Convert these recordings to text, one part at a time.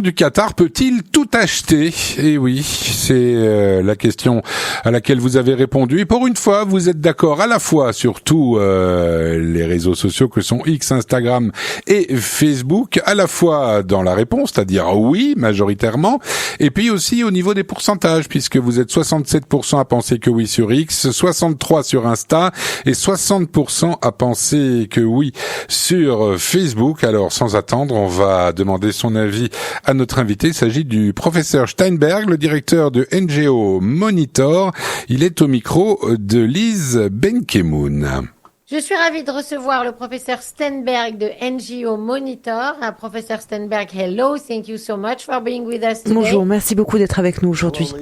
du Qatar peut-il tout acheter? Eh oui, c'est la question à laquelle vous avez répondu. Et pour une fois, vous êtes d'accord à la fois sur tous les réseaux sociaux que sont X, Instagram et Facebook, à la fois dans la réponse, c'est-à-dire oui, majoritairement, et puis aussi au niveau des pourcentages, puisque vous êtes 67% à penser que oui sur X, 63% sur Insta et 60% à penser que oui sur Facebook. Alors, sans attendre, on va demander son avis à notre invité. Il s'agit du professeur Steinberg, le directeur de NGO Monitor. Il est au micro de Lise Benkemoun. Je suis ravie de recevoir le professeur Steinberg de NGO Monitor. Professeur Steinberg, hello, thank you so much for being with us today. Bonjour, merci beaucoup d'être avec nous aujourd'hui.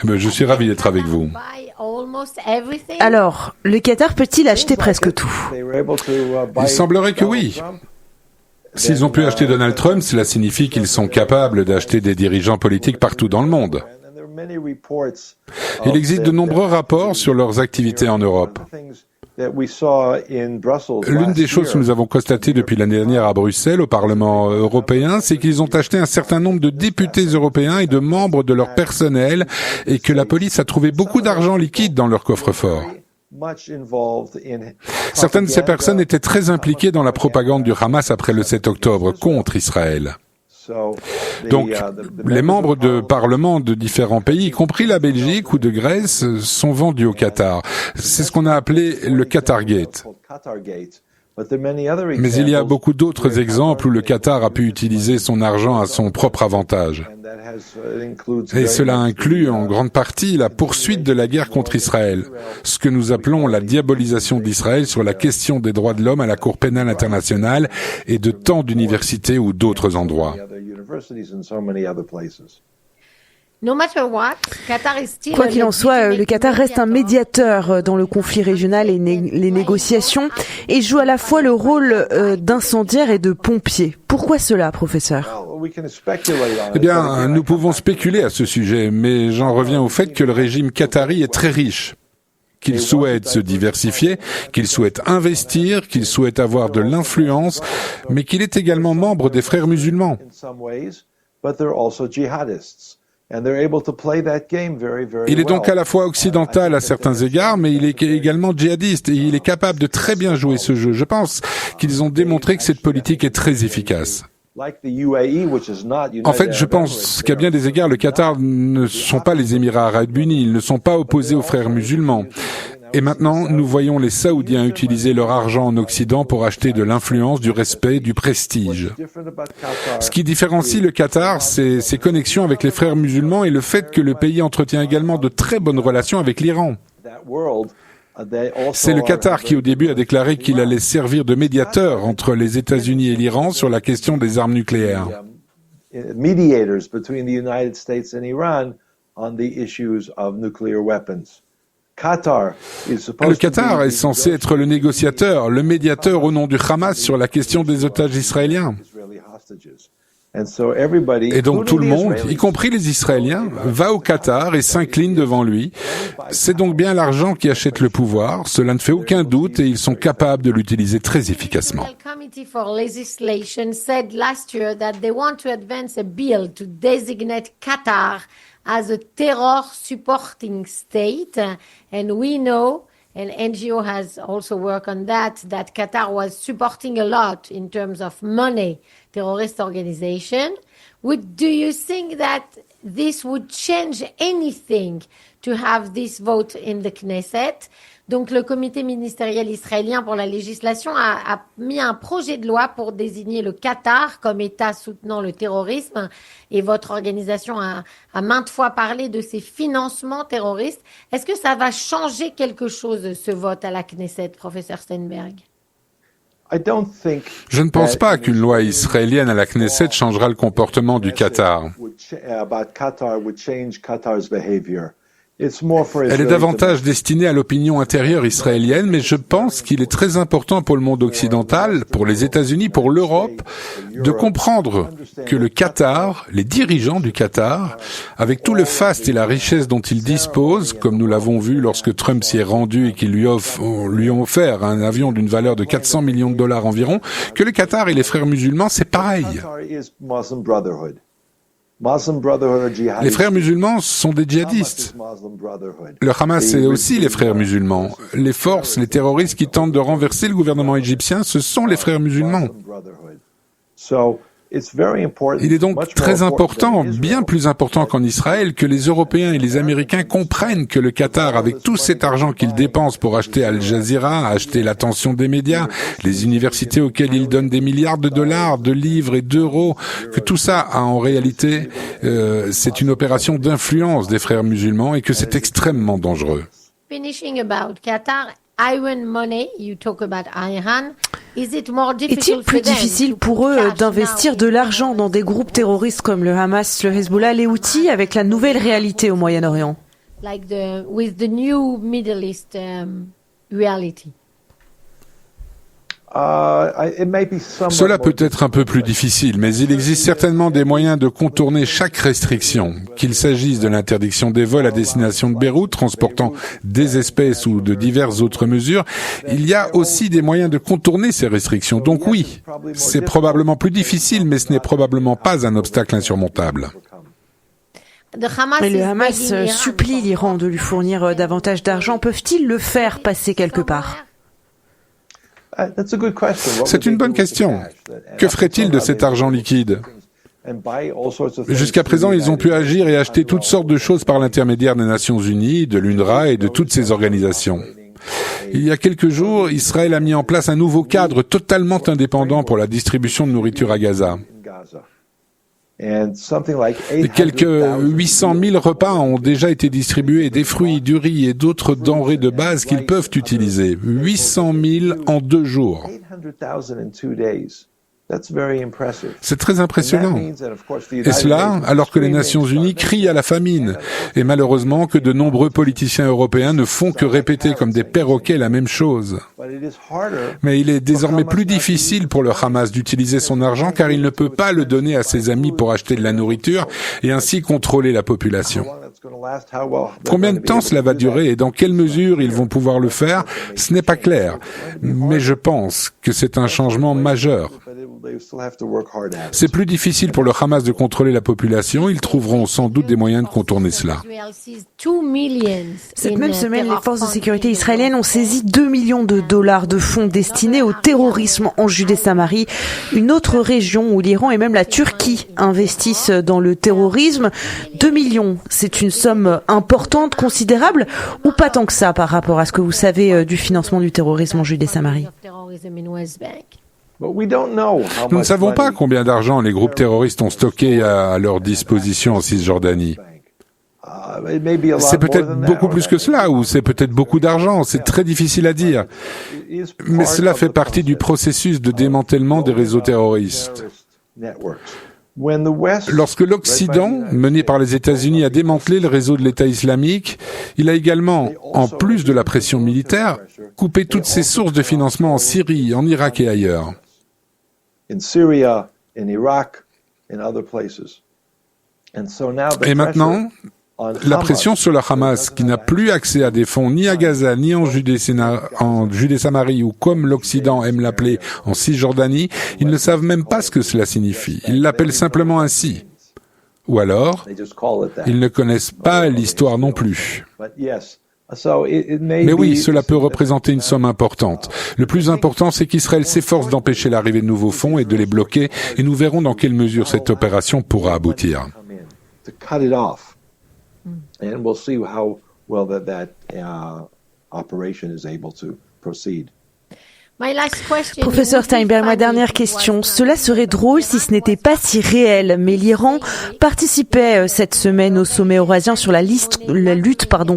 Je suis ravi d'être avec vous. Alors, le Qatar peut-il acheter presque tout? Il semblerait que oui. S'ils ont pu acheter Donald Trump, cela signifie qu'ils sont capables d'acheter des dirigeants politiques partout dans le monde. Il existe de nombreux rapports sur leurs activités en Europe. L'une des choses que nous avons constatées depuis l'année dernière à Bruxelles, au Parlement européen, c'est qu'ils ont acheté un certain nombre de députés européens et de membres de leur personnel et que la police a trouvé beaucoup d'argent liquide dans leur coffre-fort. Certaines de ces personnes étaient très impliquées dans la propagande du Hamas après le 7 octobre contre Israël. Donc, les membres de parlement de différents pays, y compris la Belgique ou de Grèce, sont vendus au Qatar. C'est ce qu'on a appelé le Qatargate. Mais il y a beaucoup d'autres exemples où le Qatar a pu utiliser son argent à son propre avantage. Et cela inclut en grande partie la poursuite de la guerre contre Israël, ce que nous appelons la diabolisation d'Israël sur la question des droits de l'homme à la Cour pénale internationale et de tant d'universités ou d'autres endroits. Quoi qu'il en soit, le Qatar reste un médiateur dans le conflit régional et les négociations et joue à la fois le rôle d'incendiaire et de pompier. Pourquoi cela, professeur? Eh bien, nous pouvons spéculer à ce sujet, mais j'en reviens au fait que le régime qatari est très riche, qu'il souhaite se diversifier, qu'il souhaite investir, qu'il souhaite avoir de l'influence, mais qu'il est également membre des Frères musulmans. Il est donc à la fois occidental à certains égards, mais il est également djihadiste et il est capable de très bien jouer ce jeu. Je pense qu'ils ont démontré que cette politique est très efficace. En fait, je pense qu'à bien des égards, le Qatar ne sont pas les Émirats arabes unis, ils ne sont pas opposés aux frères musulmans. Et maintenant, nous voyons les Saoudiens utiliser leur argent en Occident pour acheter de l'influence, du respect, du prestige. Ce qui différencie le Qatar, c'est ses connexions avec les frères musulmans et le fait que le pays entretient également de très bonnes relations avec l'Iran. C'est le Qatar qui, au début, a déclaré qu'il allait servir de médiateur entre les États-Unis et l'Iran sur la question des armes nucléaires. Le Qatar est censé être le négociateur, le médiateur au nom du Hamas sur la question des otages israéliens. Et donc tout le monde, y compris les Israéliens, va au Qatar et s'incline devant lui. C'est donc bien l'argent qui achète le pouvoir, cela ne fait aucun doute et ils sont capables de l'utiliser très efficacement. As a terror supporting state, and we know, and NGO has also worked on that Qatar was supporting a lot in terms of money, terrorist organization. Do you think that this would change anything to have this vote in the Knesset? Donc, le comité ministériel israélien pour la législation a mis un projet de loi pour désigner le Qatar comme État soutenant le terrorisme. Et votre organisation a maintes fois parlé de ses financements terroristes. Est-ce que ça va changer quelque chose, ce vote à la Knesset, professeur Steinberg? Je ne pense pas qu'une loi israélienne à la Knesset changera le comportement du Qatar. Elle est davantage destinée à l'opinion intérieure israélienne, mais je pense qu'il est très important pour le monde occidental, pour les États-Unis, pour l'Europe, de comprendre que le Qatar, les dirigeants du Qatar, avec tout le faste et la richesse dont ils disposent, comme nous l'avons vu lorsque Trump s'y est rendu et qu'ils lui ont offert un avion d'une valeur de 400 millions de dollars environ, que le Qatar et les frères musulmans, c'est pareil. Les frères musulmans sont des djihadistes. Le Hamas, c'est aussi les frères musulmans. Les forces, les terroristes qui tentent de renverser le gouvernement égyptien, ce sont les frères musulmans. Il est donc très important, bien plus important qu'en Israël, que les Européens et les Américains comprennent que le Qatar, avec tout cet argent qu'il dépense pour acheter Al Jazeera, acheter l'attention des médias, les universités auxquelles il donne des milliards de dollars, de livres et d'euros, que tout ça a en réalité, c'est une opération d'influence des frères musulmans et que c'est extrêmement dangereux. Finishing about Qatar. Iron money, you talk about Iran. Est-il plus difficile pour eux d'investir de l'argent dans des groupes terroristes comme le Hamas, le Hezbollah, les Houthis, avec la nouvelle réalité au Moyen-Orient? With the new Middle East reality. Cela peut être un peu plus difficile, mais il existe certainement des moyens de contourner chaque restriction, qu'il s'agisse de l'interdiction des vols à destination de Beyrouth, transportant des espèces ou de diverses autres mesures. Il y a aussi des moyens de contourner ces restrictions. Donc oui, c'est probablement plus difficile, mais ce n'est probablement pas un obstacle insurmontable. Mais le Hamas supplie l'Iran de lui fournir davantage d'argent. Peuvent-ils le faire passer quelque part? C'est une bonne question. Que ferait-il de cet argent liquide? Jusqu'à présent, ils ont pu agir et acheter toutes sortes de choses par l'intermédiaire des Nations Unies, de l'UNRWA et de toutes ces organisations. Il y a quelques jours, Israël a mis en place un nouveau cadre totalement indépendant pour la distribution de nourriture à Gaza. Et quelques 800 000 repas ont déjà été distribués, des fruits, du riz et d'autres denrées de base qu'ils peuvent utiliser. 800 000 en 2 jours. C'est très impressionnant. Et cela, alors que les Nations Unies crient à la famine. Et malheureusement que de nombreux politiciens européens ne font que répéter comme des perroquets la même chose. Mais il est désormais plus difficile pour le Hamas d'utiliser son argent car il ne peut pas le donner à ses amis pour acheter de la nourriture et ainsi contrôler la population. Combien de temps cela va durer et dans quelle mesure ils vont pouvoir le faire, ce n'est pas clair. Mais je pense que c'est un changement majeur. C'est plus difficile pour le Hamas de contrôler la population. Ils trouveront sans doute des moyens de contourner cela. Cette même semaine, les forces de sécurité israéliennes ont saisi 2 millions de dollars de fonds destinés au terrorisme en Judée-Samarie, une autre région où l'Iran et même la Turquie investissent dans le terrorisme. 2 millions, c'est une somme importante, considérable, ou pas tant que ça par rapport à ce que vous savez du financement du terrorisme en Judée-Samarie? Nous ne savons pas combien d'argent les groupes terroristes ont stocké à leur disposition en Cisjordanie. C'est peut-être beaucoup plus que cela, ou c'est peut-être beaucoup d'argent, c'est très difficile à dire. Mais cela fait partie du processus de démantèlement des réseaux terroristes. Lorsque l'Occident, mené par les États-Unis, a démantelé le réseau de l'État islamique, il a également, en plus de la pression militaire, coupé toutes ses sources de financement en Syrie, en Irak et ailleurs. Et maintenant, la pression sur le Hamas, qui n'a plus accès à des fonds ni à Gaza, ni en Judée-Samarie, ou comme l'Occident aime l'appeler, en Cisjordanie, ils ne savent même pas ce que cela signifie. Ils l'appellent simplement ainsi. Ou alors, ils ne connaissent pas l'histoire non plus. Mais oui, cela peut représenter une somme importante. Le plus important, c'est qu'Israël s'efforce d'empêcher l'arrivée de nouveaux fonds et de les bloquer, et nous verrons dans quelle mesure cette opération pourra aboutir. And we'll see how well that operation is able to proceed. Professeur Steinberg, ma dernière question. Cela serait drôle si ce n'était pas si réel, mais l'Iran participait cette semaine au sommet eurasien sur la lutte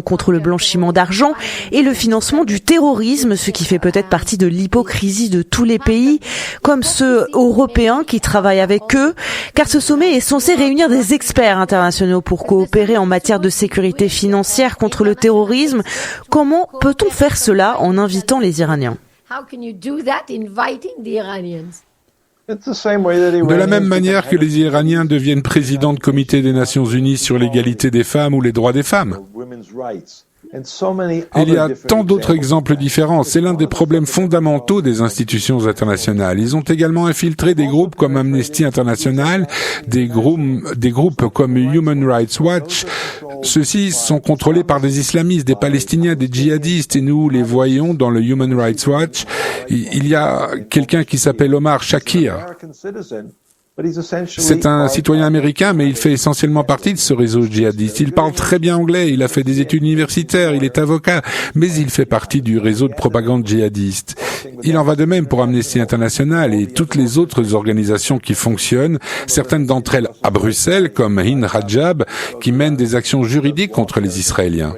contre le blanchiment d'argent et le financement du terrorisme, ce qui fait peut-être partie de l'hypocrisie de tous les pays, comme ceux européens qui travaillent avec eux, car ce sommet est censé réunir des experts internationaux pour coopérer en matière de sécurité financière contre le terrorisme. Comment peut-on faire cela en invitant les Iraniens? How can you do that inviting the Iranians? De la même manière que les Iraniens deviennent présidents de comité des Nations Unies sur l'égalité des femmes ou les droits des femmes. Il y a tant d'autres exemples différents. C'est l'un des problèmes fondamentaux des institutions internationales. Ils ont également infiltré des groupes comme Amnesty International, des groupes comme Human Rights Watch. Ceux-ci sont contrôlés par des islamistes, des Palestiniens, des djihadistes, et nous les voyons dans le Human Rights Watch. Il y a quelqu'un qui s'appelle Omar Shakir. C'est un citoyen américain, mais il fait essentiellement partie de ce réseau djihadiste. Il parle très bien anglais, il a fait des études universitaires, il est avocat, mais il fait partie du réseau de propagande djihadiste. Il en va de même pour Amnesty International et toutes les autres organisations qui fonctionnent, certaines d'entre elles à Bruxelles, comme Hind Rajab, qui mènent des actions juridiques contre les Israéliens.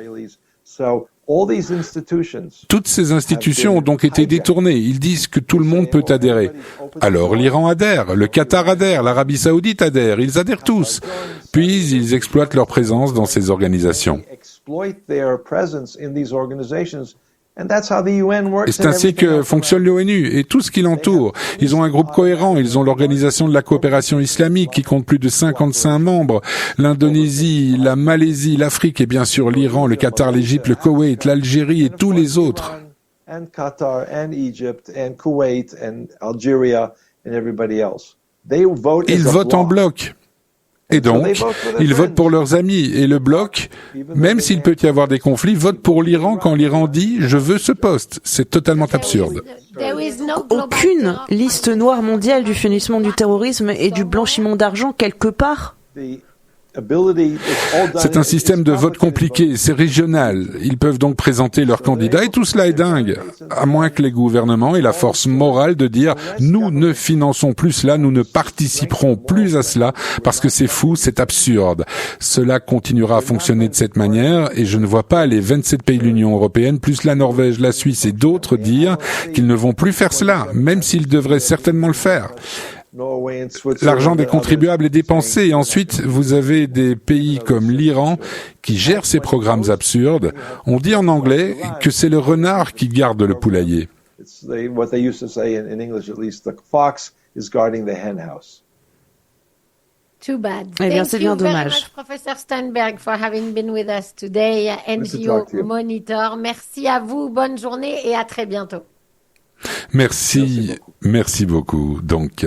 Toutes ces institutions ont donc été détournées. Ils disent que tout le monde peut adhérer. Alors l'Iran adhère, le Qatar adhère, l'Arabie Saoudite adhère, ils adhèrent tous. Puis ils exploitent leur présence dans ces organisations. Et c'est ainsi que fonctionne l'ONU et tout ce qui l'entoure. Ils ont un groupe cohérent, ils ont l'Organisation de la coopération islamique qui compte plus de 55 membres, l'Indonésie, la Malaisie, l'Afrique et bien sûr l'Iran, le Qatar, l'Égypte, le Koweït, l'Algérie et tous les autres. Ils votent en bloc. Et donc, ils votent pour leurs amis. Et le bloc, même s'il peut y avoir des conflits, vote pour l'Iran quand l'Iran dit « je veux ce poste ». C'est totalement absurde. Aucune liste noire mondiale du financement du terrorisme et du blanchiment d'argent quelque part? C'est un système de vote compliqué, c'est régional. Ils peuvent donc présenter leurs candidats et tout cela est dingue. À moins que les gouvernements aient la force morale de dire « nous ne finançons plus cela, nous ne participerons plus à cela parce que c'est fou, c'est absurde ». Cela continuera à fonctionner de cette manière et je ne vois pas les 27 pays de l'Union européenne, plus la Norvège, la Suisse et d'autres dire qu'ils ne vont plus faire cela, même s'ils devraient certainement le faire. L'argent des contribuables est dépensé et ensuite vous avez des pays comme l'Iran qui gèrent ces programmes absurdes. On dit en anglais que c'est le renard qui garde le poulailler. Too bad. Eh bien, c'est bien dommage. Professeur Steinberg, for having been with us today, NGO Monitor. Merci à vous, bonne journée et à très bientôt. Merci beaucoup. Donc,